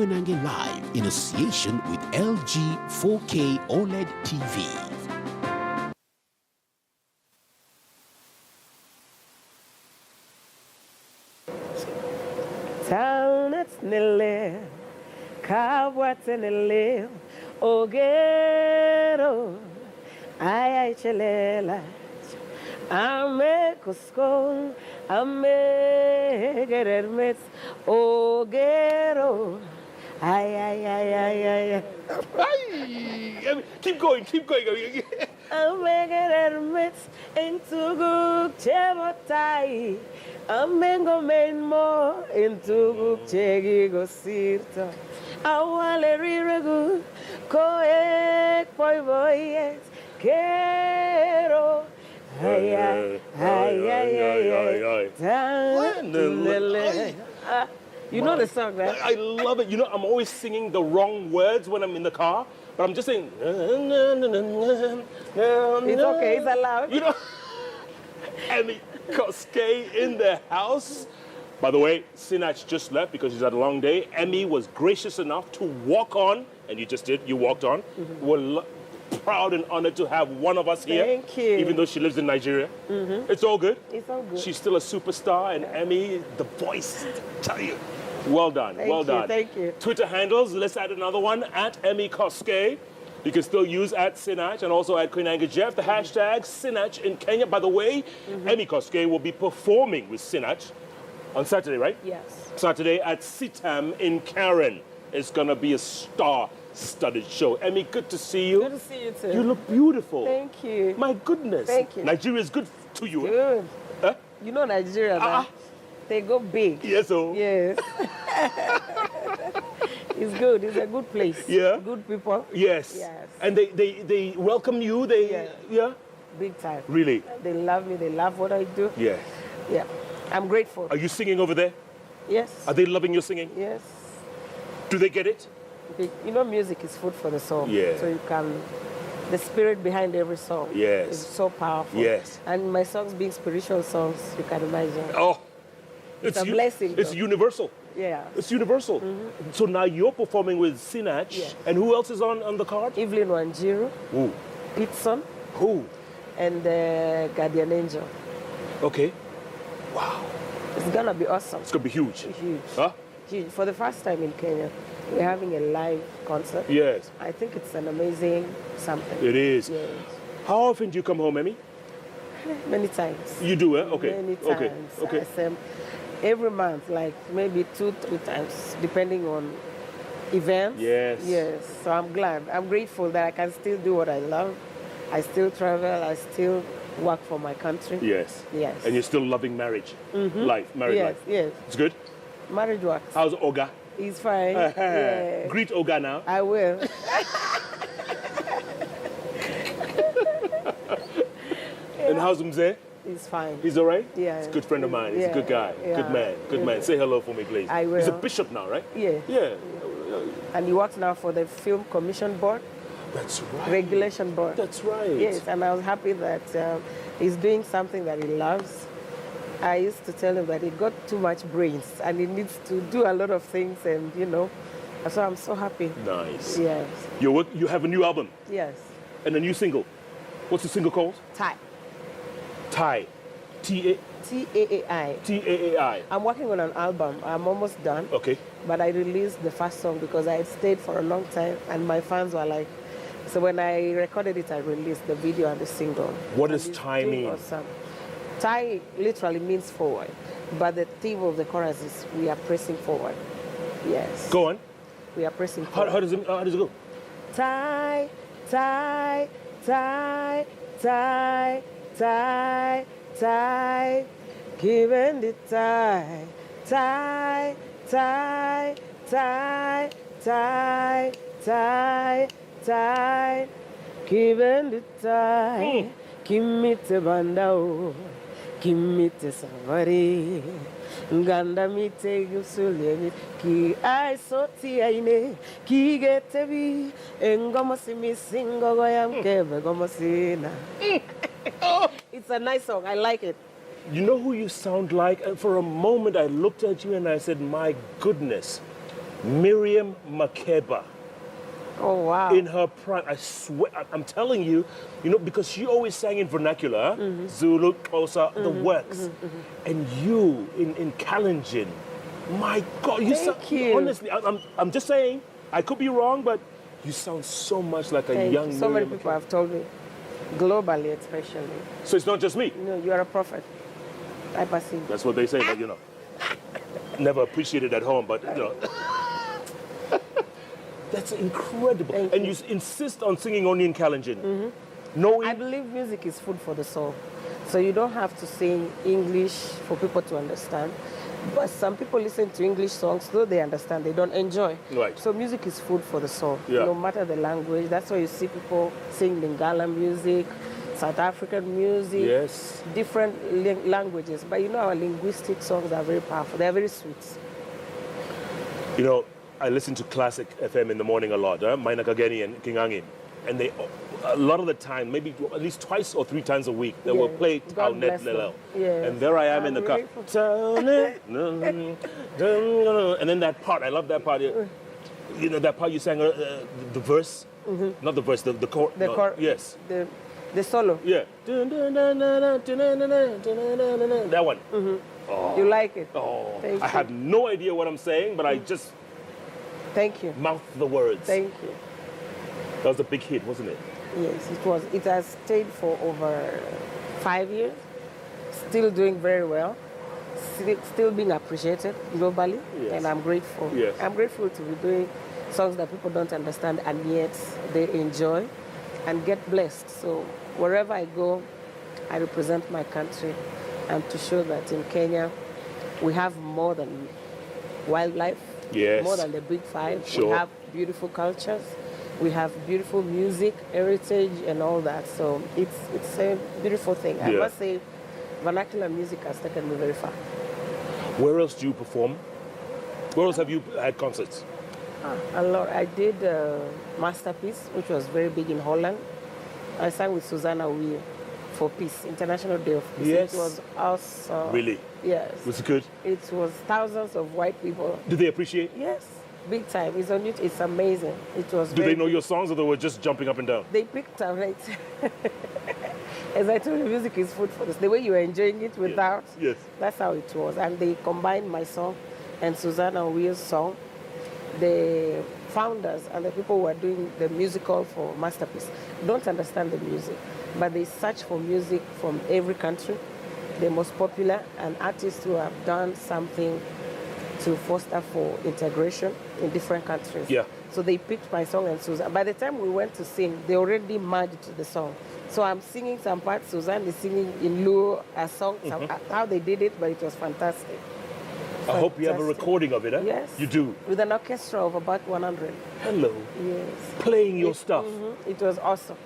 Koinange Live in association with LG 4K OLED TV. Taunets nile, kabwate nile, ogero, ay chelela, ame kusko, ame gerermet, ogero, ay. Keep going. Ame gerermet, entuguk chemotai. Amengo menmo intuguk chegi gosirto. Awale riregu koek boyes kero. Ay. You know the song, right? I love it. You know, I'm always singing the wrong words when I'm in the car, but I'm just saying. It's okay, it's allowed. You know, Emmy Kosgei in the house. By the way, Sinach just left because she's had a long day. Emmy was gracious enough to walk on, and you just did, you walked on. We're proud and honored to have one of us here. Thank you. Even though she lives in Nigeria. It's all good. It's all good. She's still a superstar, and Emmy, the voice, tell you. Well done, well done. Thank you. Twitter handles, let's add another one, at Emmy Kosgei. You can still use at Sinach and also at Koinange Jeff, the hashtag Sinach in Kenya. By the way, Emmy Kosgei will be performing with Sinach on Saturday, right? Yes. Saturday at Sitam in Karen. It's going to be a star-studded show. Emmy, good to see you. Good to see you too. You look beautiful. Thank you. My goodness. Thank you. Nigeria is good to you. Good. Huh? You know Nigeria, man. They go big. Yes, oh. Yes. It's good. It's a good place. Yeah. Good people. Yes. Yes. And they welcome you. Yeah. Big time. Really? They love me. They love what I do. Yeah. Yeah. I'm grateful. Are you singing over there? Yes. Are they loving your singing? Yes. Do they get it? You know, music is food for the soul. Yeah. So you can, the spirit behind every song. Yes. Is so powerful. Yes. And my songs being spiritual songs, you can imagine. Oh. It's a blessing. It's though. universal. Yeah. It's universal. So now you're performing with Sinach. Yeah. And who else is on the card? Evelyn Wanjiru, Who? Pitson, Who? and Guardian Angel. Okay. Wow. It's gonna be awesome. It's going to be huge. Huge. Huh? Huge. For the first time in Kenya, we're having a live concert. Yes. I think it's an amazing something. It is. Yes. How often do you come home, Emmy? Many times. You do, eh? Okay. Many times. Okay. Every month, like maybe 2-3 times, depending on events. Yes. Yes. So I'm glad. I'm grateful that I can still do what I love. I still travel. I still work for my country. Yes. Yes. And you're still loving marriage. Married Yes, life. yes. It's good? Marriage works. How's Oga? He's fine. Yeah. Greet Oga now. I will. And how's Mzee? He's fine. He's all right? Yeah. He's a good friend of mine. He's a Yeah. good guy. Yeah. Good man. Good man. Say hello for me, please. I will. He's a bishop now, right? Yeah. Yeah. And he works now for the Film Commission Board, That's right. Regulation Board. That's right. Yes, and I was happy that he's doing something that he loves. I used to tell him that he got too much brains and he needs to do a lot of things, and so I'm so happy. Nice. Yes. You have a new album Yes. and a new single. What's the single called? Thai. Thai. Taai. T-A-A-I. I'm working on an album. I'm almost done. Okay. But I released the first song because I had stayed for a long time, and my fans were like, so when I recorded it, I released the video and the single. What And does it's Thai doing mean? Awesome. Thai literally means forward, but the theme of the chorus is we are pressing forward. Yes. Go on. We are pressing forward. How does it go? Thai, Thai, Thai, Thai, Thai, Thai, given the Thai, Thai, Thai, Thai, Thai, Thai, Thai, given the Thai, kimite bandao, kimite savari, ganda mite gusulemi, ki ai soti aine, ki getebi, engomosimi singo goyam kebe gomosina. It's a nice song. I like it. You know who you sound like? And for a moment I looked at you and I said, my goodness, Miriam Makeba. Oh, wow. In her prime, I swear, I'm telling you, because she always sang in vernacular, Zulu, Xhosa, the works. And you in Kalenjin, my God, Thank you. Honestly, I'm just saying, I could be wrong, but you sound so much like a Thank young you. So many Miriam people Makeba. have told me, globally especially. So it's not just me. You are a prophet. I perceive. That's what they say, but never appreciated at home, but That's incredible. Thank and you. you insist on singing only in Kalenjin. Knowing I believe music is food for the soul. So you don't have to sing English for people to understand. But some people listen to English songs, though they understand, they don't enjoy. Right. So music is food for the soul, Yeah. no matter the language. That's why you see people sing Lingala music, South African music, Yes. different languages. But our linguistic songs are very powerful. They're very sweet. I listen to classic FM in the morning a lot, Emmy Kosgei and Koinange, and they, a lot of the time, maybe at least twice or three times a week, they will play God Taunet bless them. Lelo. Yes. And there I am in the car. grateful. Taunet, and then that part, I love that part. That part you sang, the verse, not the verse, the chord. The chord. Yes. The solo. Yeah. That one. You like it? Oh, Thank I you. have no idea what I'm saying, but I just Thank you. mouth the words. Thank you. That was a big hit, wasn't it? Yes, it was. It has stayed for over 5 years. Still doing very well. Still being appreciated globally, Yes. and I'm grateful. Yes. I'm grateful to be doing songs that people don't understand, and yet they enjoy and get blessed. So wherever I go, I represent my country, and to show that in Kenya we have more than wildlife, Yes. more than the big five. Sure. We have beautiful cultures. We have beautiful music, heritage, and all that. So it's a beautiful thing. I Yeah. must say, vernacular music has taken me very far. Where else do you perform? Where else have you had concerts? A lot. I did Masterpiece, which was very big in Holland. I sang with Susanna Weir for Peace, International Day of Peace. Yes. It was awesome. Really? Yes. Was it good? It was thousands of white people. Did they appreciate? Yes, big time. It's on YouTube. It's amazing. It was. Do very they know good. your songs, or they were just jumping up and down? They picked up, right? As I told you, music is food for this. The way you were enjoying it without, Yes. that's how it was. And they combined my song and Susanna Weir's song. The founders and the people who are doing the musical for Masterpiece don't understand the music, but they search for music from every country, the most popular, and artists who have done something to foster for integration in different countries. Yeah. So they picked my song and Susan. By the time we went to sing, they already merged the song. So I'm singing some parts, Suzanne is singing in Luo a song, how they did it, but it was fantastic. I hope you have a Fantastic. recording of it, huh? Yes. You do. With an orchestra of about 100. Hello. Yes. Playing your stuff. It was awesome.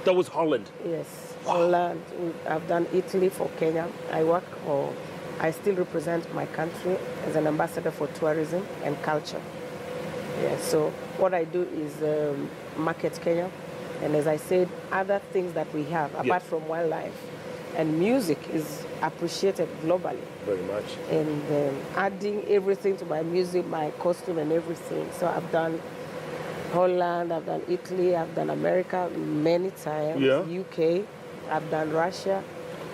That was Holland. Yes. Holland. I've done Italy for Kenya. I still represent my country as an ambassador for tourism and culture. Yeah, so what I do is market Kenya. And as I said, other things that we have, apart from wildlife. And music is appreciated globally. Very much. And adding everything to my music, my costume and everything. So I've done Holland, I've done Italy, I've done America many times, Yeah. UK, I've done Russia,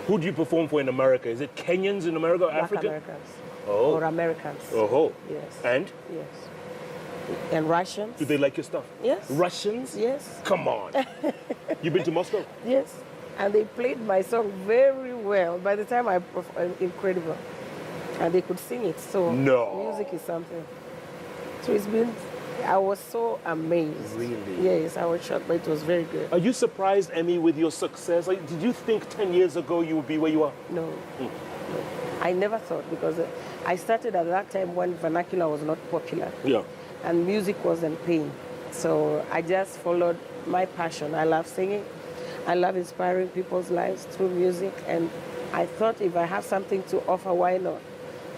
Who do you perform for in America? Is it Kenyans in America or Black Africa? Americans, Oh. or Americans. Oh. Yes. And Yes. And Russians. do they like your stuff? Yes. Russians? Yes. Come on. You been to Moscow? Yes. And they played my song very well. By the time I performed, incredible. And they could sing it. So No. music is something. So it's been, I was so amazed. Really? Yes, I was shocked, but it was very good. Are you surprised, Emmy, with your success? Like, did you think 10 years ago you would be where you are? No. No. I never thought, because I started at that time when vernacular was not popular. Yeah. And music wasn't paying. So I just followed my passion. I love singing. I love inspiring people's lives through music. And I thought if I have something to offer, why not?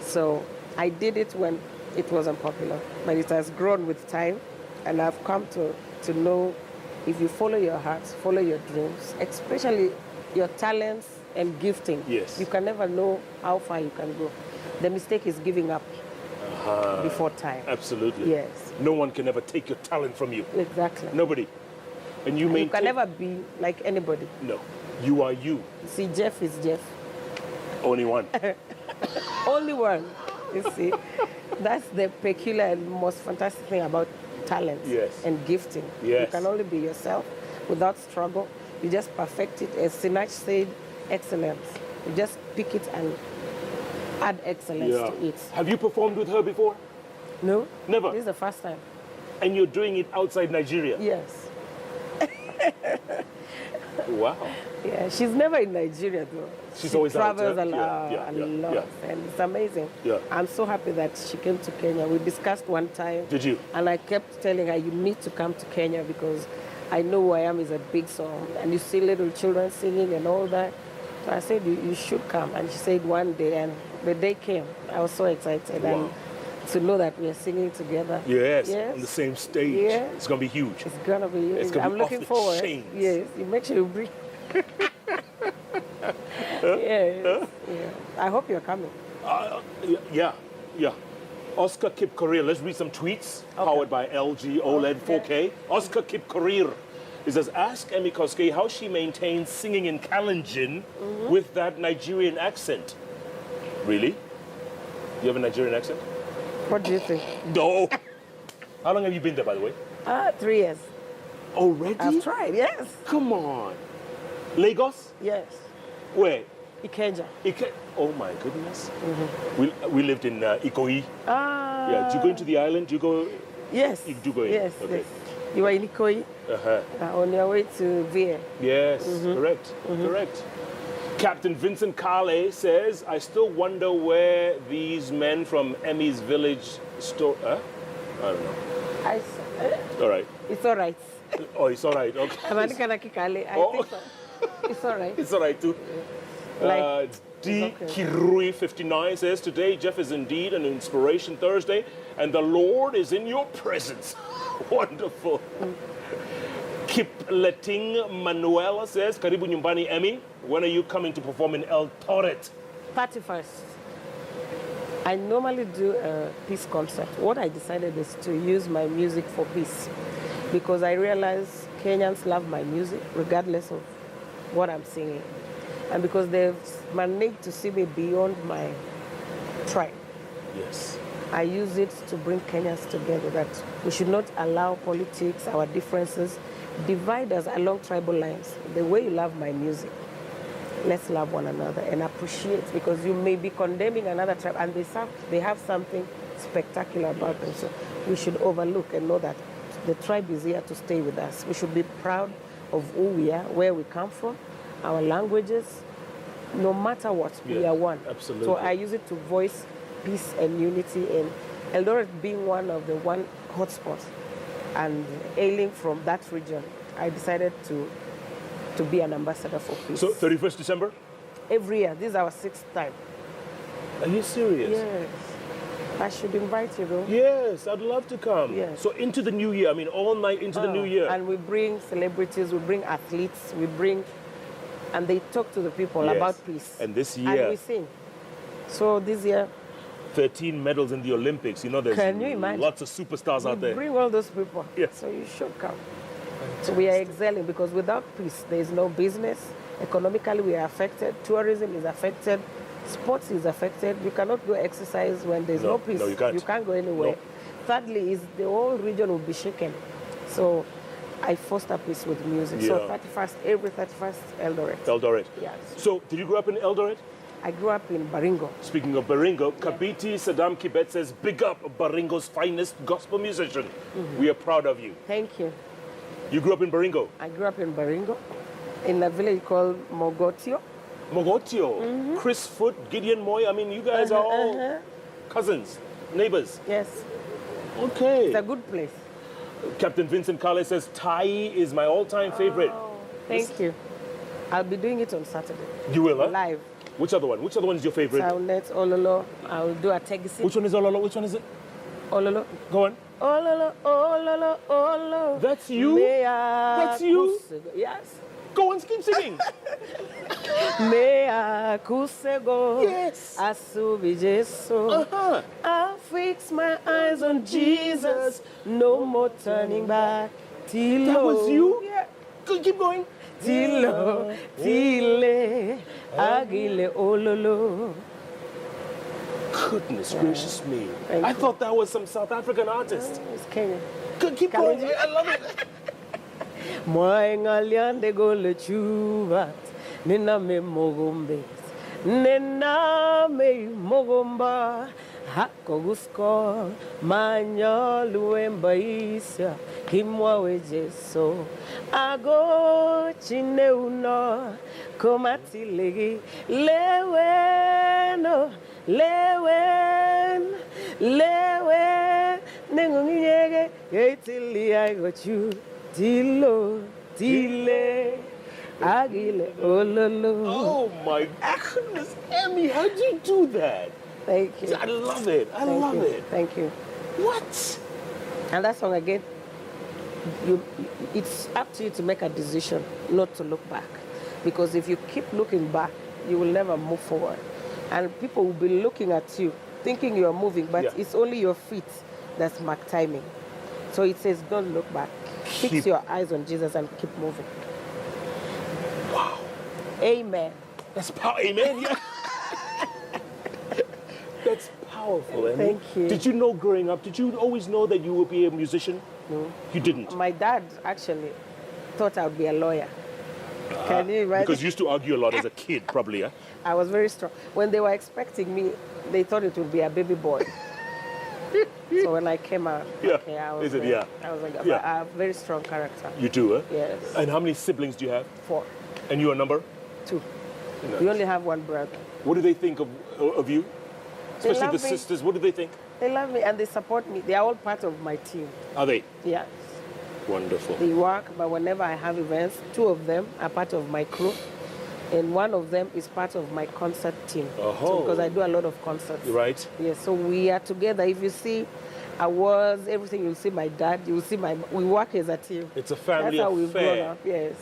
So I did it when it wasn't popular. But it has grown with time. And I've come to know if you follow your hearts, follow your dreams, especially your talents and gifting, Yes. you can never know how far you can go. The mistake is giving up. before time. Absolutely. Yes. No one can ever take your talent from you. Exactly. Nobody. And you You maintain... can never be like anybody. No. You are you. See, Jeff is Jeff. Only one. Only one. You see, that's the peculiar and most fantastic thing about talent and gifting. Yes. You can only be yourself without struggle. You just perfect it. As Sinach said, excellence. You just pick it and add excellence to it. Have you performed with her before? No. Never? This is the first time. And you're doing it outside Nigeria? Yes. Wow. Yeah, she's never in Nigeria though. She's she always travels out, a lot, yeah. and it's amazing. Yeah. I'm so happy that she came to Kenya. We discussed one time. Did you? And I kept telling her, you need to come to Kenya because I know Who I Am is a big song, and you see little children singing and all that. So I said, you should come. And she said one day, and the day came. I was so excited. Wow. And to know that we are singing together. Yes, on the same stage. Yeah. It's going to be huge. It's going to be huge. It's gonna I'm be looking off the forward. chains. Yes, you make sure you bring. Yes. Yeah. I hope you're coming. Yeah. Oscar Kip Career. Let's read some tweets powered by LG OLED 4K. Oscar Kip Career. It says, ask Emmy Kosgei how she maintains singing in Kalenjin with that Nigerian accent. Really? You have a Nigerian accent? What do you think? No. How long have you been there, by the way? 3 years. Already? I've tried, yes. Come on. Lagos? Yes. Where? Ikeja. Oh my goodness. We lived in Ikoyi. Ah. Yeah. Do you go into the island? Do you go? Yes. You do go in? Yes. Okay. Yes. You are in Ikoyi on your way to Vie. Yes. Correct. Correct. Captain Vincent Kale says, I still wonder where these men from Emmy's village store. I don't know. All right. It's all right. Oh, it's all right. Okay. I think so. It's all right. It's all right too. Like, D. okay. Kirui 59 says, today Jeff is indeed an inspiration Thursday and the Lord is in your presence. Wonderful. Kip Letting Manuela says, Karibu Nyumbani Emmy, when are you coming to perform in El Torret? 31st. I normally do a peace concert. What I decided is to use my music for peace because I realize Kenyans love my music regardless of what I'm singing. And because they've managed to see me beyond my tribe. Yes. I use it to bring Kenyans together, that we should not allow politics, our differences, divide us along tribal lines. The way you love my music, let's love one another and appreciate, because you may be condemning another tribe and they have something spectacular about them. So we should overlook and know that the tribe is here to stay with us. We should be proud of who we are, where we come from, our languages. No matter what, we are one. Absolutely. So I use it to voice peace and unity, and Eldoret being one of the hotspots and hailing from that region, I decided to be an ambassador for peace. So 31st December? Every year. This is our 6th time. Are you serious? Yes. I should invite you, though. Yes, I'd love to come. Yes. So into the new year, I mean all night into the new year. And we bring celebrities, we bring athletes, and they talk to the people about peace. And this year. And we sing. So this year, 13 medals in the Olympics. You know, there's can you imagine? Lots of superstars out there. Bring all those people. Yes. So you should come. So we are excelling because without peace, there is no business. Economically, we are affected. Tourism is affected. Sports is affected. You cannot go exercise when there's no peace. No, you can't. You can't go anywhere. No. Thirdly, is the whole region will be shaken. So I foster peace with music. So 31st, every 31st, Eldoret. Eldoret. Yes. So did you grow up in Eldoret? I grew up in Baringo. Speaking of Baringo, Kabiti Saddam Kibet says, big up Baringo's finest gospel musician. We are proud of you. Thank you. You grew up in Baringo? I grew up in Baringo, in a village called Mogotio. Mogotio, Chris Foot, Gideon Moy. I mean, you guys are all cousins, neighbors. Yes. Okay. It's a good place. Captain Vincent Kale says, Thai is my all-time favorite. Thank you. I'll be doing it on Saturday. You will, huh? Live. Which other one? Which other one is your favorite? Saunet, Ololo. I'll do a Tegisi. Which one is Ololo? Which one is it? Ololo. Go on. Ololo, Ololo, Ololo. That's you? That's you? Yes. Go on, keep singing. Mea kusego. Yes. Asubi Jesu. Uh-huh. I fix my eyes on Jesus. No more turning back. Tilo. That was you? Yeah. Keep going. Tilo. Tile. Agile ololo. Goodness gracious me. Thank I you. thought that was some South African artist. It's Kenyan. Keep going. I love it. Moengaliande gole chuvat. Nina me mogombe. Nina me mogomba. Hakogusko. Manya luembaisa. Himwa wejeso. Ago chine uno. Komati legi. Leweno. Lewen. Nengunginyege. Eitili I got you. Tilo. Tile. Agile. Ololo. Oh my goodness, Emmy, how'd you do that? Thank you. I love it. I Thank love you. it. Thank you. What? And that song again, it's up to you to make a decision not to look back. Because if you keep looking back, you will never move forward. And people will be looking at you, thinking you are moving, but Yeah. it's only your feet that's mark timing. So it says, don't look back. Fix your eyes on Jesus and keep moving. Wow. Amen. That's power. Amen. Yeah. That's powerful, Emmy. Thank you. Did you know growing up, did you always know that you would be a musician? No. You didn't? My dad actually thought I would be a lawyer. Can you imagine? Because you used to argue a lot as a kid, probably, yeah? I was very strong. When they were expecting me, they thought it would be a baby boy. So when I came out, Yeah. okay, I was Is it? like, Yeah. I was like, Yeah. I have very strong character. You do, huh? Yes. And how many siblings do you have? 4, And you a number? 2. Nice. We only have one brother. What do they think of you? They Especially love the me. sisters, what do they think? They love me and they support me. They are all part of my team. Are they? Yes. Wonderful. They work, but whenever I have events, 2 of them are part of my crew. And one of them is part of my concert team. Oh. So, because I do a lot of concerts. Right? Yes, so we are together. If you see awards, everything, you'll see my dad, you'll see we work as a team. It's a family That's how we've grown affair. up, yes.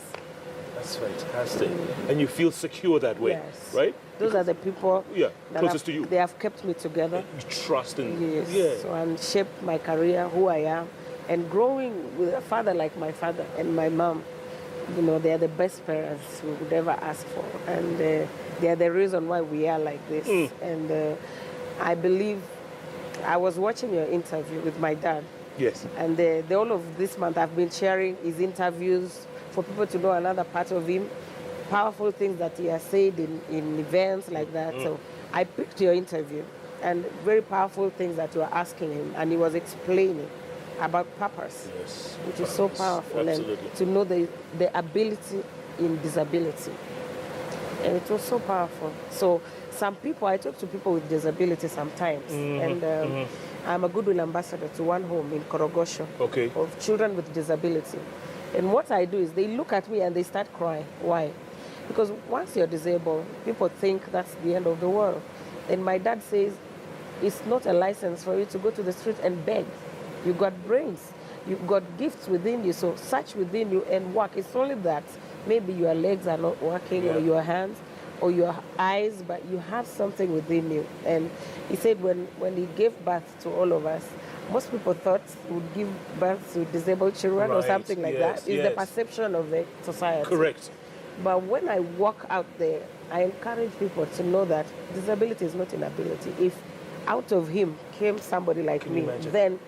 That's fantastic. And you feel secure that way, Yes. right? Those are the people Yeah, that closest to you. They have kept me together. You trust and Yes. yeah. So, and shaped my career, who I am. And growing with a father like my father and my mom, you know, they are the best parents we could ever ask for. And they are the reason why we are like this. And I believe, I was watching your interview with my dad. Yes. And the whole of this month, I've been sharing his interviews for people to know another part of him, powerful things that he has said in events like that. So I picked your interview and very powerful things that you were asking him, and he was explaining about purpose, Yes. which is so powerful, Absolutely. and to know the ability in disability. And it was so powerful. So some people, I talk to people with disability sometimes, and I'm a Goodwill ambassador to one home in Korogosho Okay. of children with disability. And what I do is they look at me and they start crying. Why? Because once you're disabled, people think that's the end of the world. And my dad says, it's not a license for you to go to the street and beg. You've got brains. You've got gifts within you. So search within you and work. It's only that maybe your legs are not working, or your hands or your eyes, but you have something within you. And he said when he gave birth to all of us, most people thought he would give birth to disabled children or Right. something like Yes, that. It's the perception of the society. Correct. But when I walk out there, I encourage people to know that disability is not inability. If out of him came somebody like Can you me, imagine? then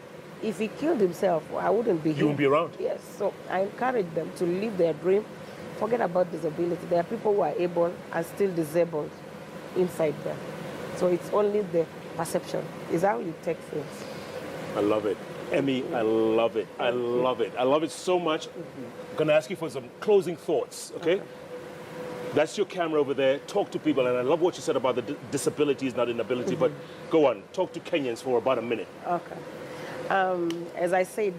if he killed himself, I wouldn't be here. You won't be around. Yes, so I encourage them to live their dream. Forget about disability. There are people who are able and still disabled inside them. So it's only the perception. Is how you take things. I love it. Emmy, I love it. I love it. I love it so much. I'm going to ask you for some closing thoughts, okay? That's your camera over there. Talk to people. And I love what you said about the disability is not inability, but go on. Talk to Kenyans for about a minute. Okay. As I said,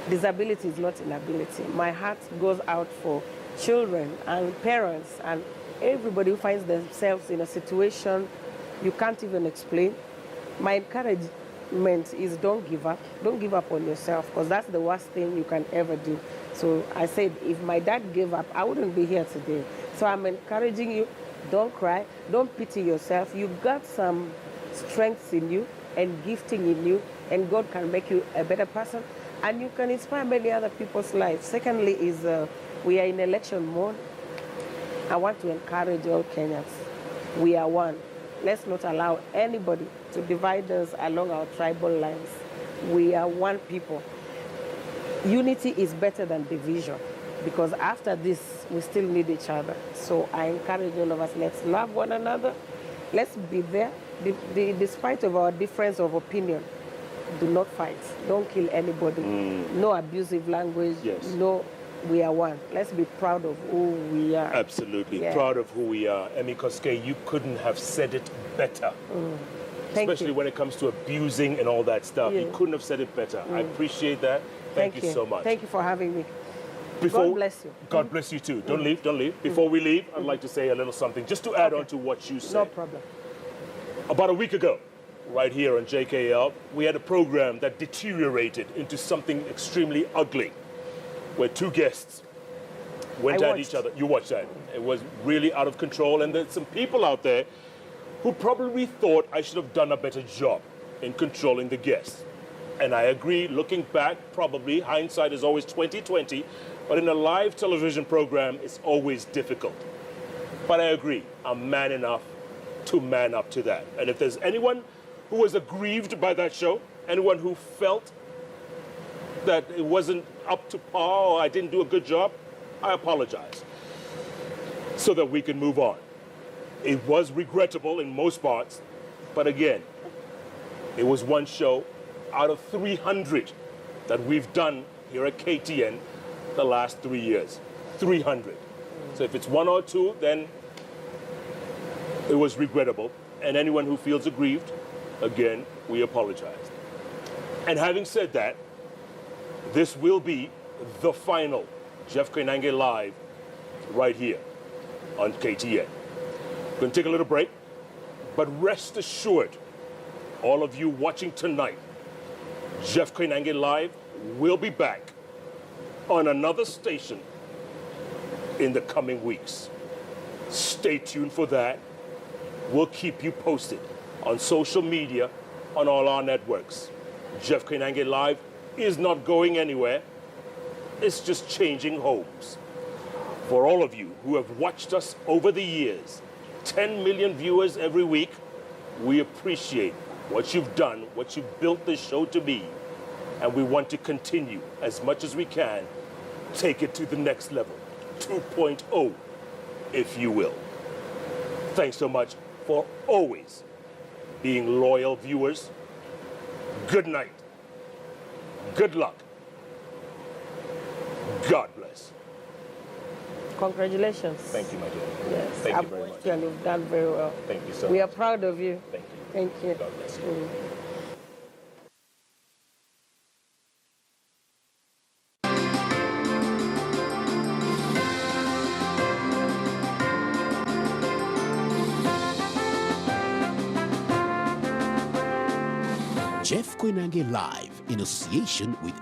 disability is not inability. My heart goes out for children and parents and everybody who finds themselves in a situation you can't even explain. My encouragement is don't give up. Don't give up on yourself, because that's the worst thing you can ever do. So I said, if my dad gave up, I wouldn't be here today. So I'm encouraging you, don't cry, don't pity yourself. You've got some strengths in you and gifting in you, and God can make you a better person, and you can inspire many other people's lives. Secondly is we are in election mode. I want to encourage all Kenyans. We are one. Let's not allow anybody to divide us along our tribal lines. We are one people. Unity is better than division, because after this, we still need each other. So I encourage all of us, let's love one another. Let's be there. Despite of our difference of opinion, do not fight. Don't kill anybody. No abusive language. Yes. No, we are one. Let's be proud of who we are. Absolutely. Yeah. Proud of who we are. Emmy Kosgei, you couldn't have said it better. Especially when it comes to abusing and all that stuff. You couldn't have said it better. I appreciate that. Thank you so much. Thank you for having me. Before, God bless you. God bless you too. Don't leave, don't leave. Before we leave, I'd like to say a little something, just to add on to what you said. No problem. About a week ago, right here on JKL, we had a program that deteriorated into something extremely ugly, where two guests went at each other. You watched that. It was really out of control, and there's some people out there who probably thought I should have done a better job in controlling the guests. And I agree, looking back, probably hindsight is always 20/20, but in a live television program, it's always difficult. But I agree, I'm man enough to man up to that. And if there's anyone who was aggrieved by that show, anyone who felt that it wasn't up to par or I didn't do a good job, I apologize, so that we can move on. It was regrettable in most parts, but again, it was one show out of 300 that we've done here at KTN the last 3 years. 300. So if it's one or two, then it was regrettable. And anyone who feels aggrieved, again, we apologize. And having said that, this will be the final Jeff Koinange Live right here on KTN. We're going to take a little break, but rest assured, all of you watching tonight, Jeff Koinange Live will be back on another station in the coming weeks. Stay tuned for that. We'll keep you posted on social media, on all our networks. Jeff Koinange Live is not going anywhere. It's just changing homes. For all of you who have watched us over the years, 10 million viewers every week, we appreciate what you've done, what you've built this show to be, and we want to continue as much as we can, take it to the next level, 2.0, if you will. Thanks so much for always being loyal viewers. Good night. Good luck. God bless. Congratulations. Thank you, my dear. Yes, Thank I've you very watched much. you and you've done very well. Thank you so We much. are proud of you. Thank you. Thank you. God bless you. Jeff Koinange Live in association with